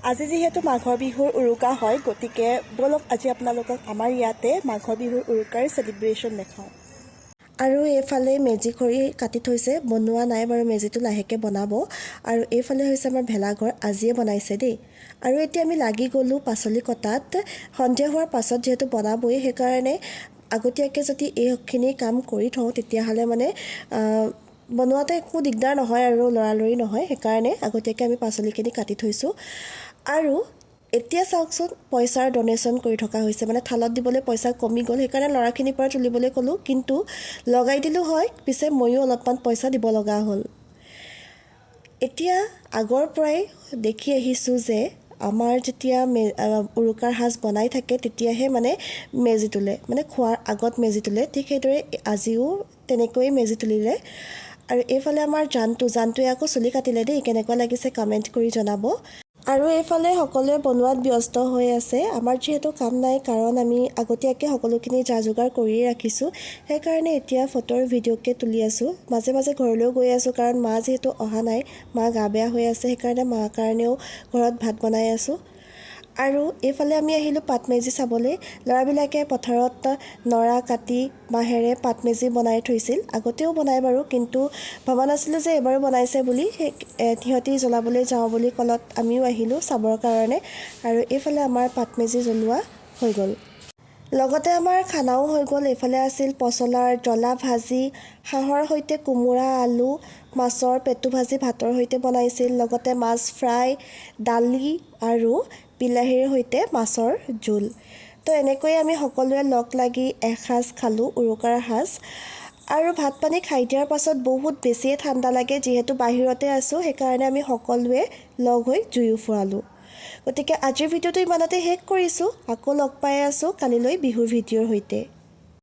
আজি যেহেতু মাঘৰ বিহুৰ উৰুকা হয় গতিকে বলক আজি আপোনালোকক আমাৰ ইয়াতে মাঘৰ বিহুৰ উৰুকাৰ সেলিব্ৰেশন দেখাওঁ আৰু এফালে মেজি খৰি কাটি থৈছে বনোৱা নাই বাৰু মেজিটো লাহেকে বনাব আৰু এফালে হৈছে আমাৰ ভেলাঘৰ আজিয়ে বনাইছে দেই আৰু এতিয়া আমি লাগি গলো পাচলি কটাত সন্ধিয়া হোৱাৰ পাছত যেহেতু বনাবই সেইকাৰণে আগতীয়াকে যদি এইখিনি কাম কৰি থওঁ তেতিয়াহলে মানে বনোৱাতে একো দিগদাৰ নহয় আৰু লৰালৰি নহয় সেইকাৰণে আগতীয়াকে আমি পাচলিখিনি কাটি থৈছো আৰু এতিয়া চাওকচোন পইচাৰ ডোনেশ্যন কৰি থকা হৈছে মানে থালত দিবলৈ পইচা কমি গ'ল সেইকাৰণে লৰাখিনিৰ পৰা তুলিবলৈ ক'লো কিন্তু লগাই দিলো হয় পিছে ময়ো অলপমান পইচা দিব লগা হ'ল এতিয়া আগৰ পৰাই দেখি আহিছো যে আমাৰ যেতিয়া উৰুকাৰ হাজ বনাই থাকে তেতিয়াহে মানে মেজি তুলে মানে খোৱাৰ আগত মেজি তুলে ঠিক সেইদৰে আজিও তেনেকৈ মেজি তুলিলে আৰু এইফালে আমাৰ জানটোৱে আকৌ চুলি কাটিলে দেই কেনেকুৱা লাগিছে কমেন্ট কৰি জনাব আৰু এইফালে সকলোৱে বনোৱাত ব্যস্ত হৈ আছে আমাৰ যেহেতু কাম নাই কাৰণ আমি আগতীয়াকে সকলোখিনি যা-যোগাৰ কৰি ৰাখিছো সেইকাৰণে এতিয়া ফটোৰ ভিডিঅ'কে তুলি আছো মাজে মাজে ঘৰলৈ গৈ আছো কাৰণ মা যেহেতু অহা নাই মা গা বেয়া হৈ আছে সেইকাৰণে মা কাৰণেও ঘৰত ভাত বনাই আছো আৰু এইফালে আমি আহিলো পাতমেজি চাবলৈ লৰাবিলাকে পথাৰত নৰা কাটি মাহেৰে পাতমেজি বনাই থৈছিল আগতেও বনাই বাৰু কিন্তু ভবা নাছিলো যে এবাৰ বনাইছে বুলি তিহতি জ্বলাবলৈ যাওঁ বুলি কলত আমিও আহিলো চাবৰ কাৰণে আৰু এইফালে আমাৰ পাতমেজি জ্বলোৱা হৈ গ'ল লগতে আমাৰ খানাও হৈ গ'ল এইফালে আছিল পচলাৰ জলা ভাজি হাঁহৰ সৈতে কোমোৰা আলু মাছৰ পেটু ভাজি ভাতৰ সৈতে বনাইছিল লগতে মাছ ফ্ৰাই দালি আৰু বিলাহীৰ সৈতে মাছৰ জোল তো এনেকৈ আমি সকলোৱে লগ লাগি এসাজ খালো উৰুকাৰ হাজ আৰু ভাত পানী খাই দিয়াৰ পাছত বহুত বেছিয়ে ঠাণ্ডা লাগে যেহেতু বাহিৰতে আছো সেইকাৰণে আমি সকলোৱে লগ হৈ জুয়ো ফুৰালো গতিকে আজিৰ ভিডিঅ'টো ইমানতে শেষ কৰিছো আকৌ লগ পাই আছো কালিলৈ বিহুৰ ভিডিঅ'ৰ সৈতে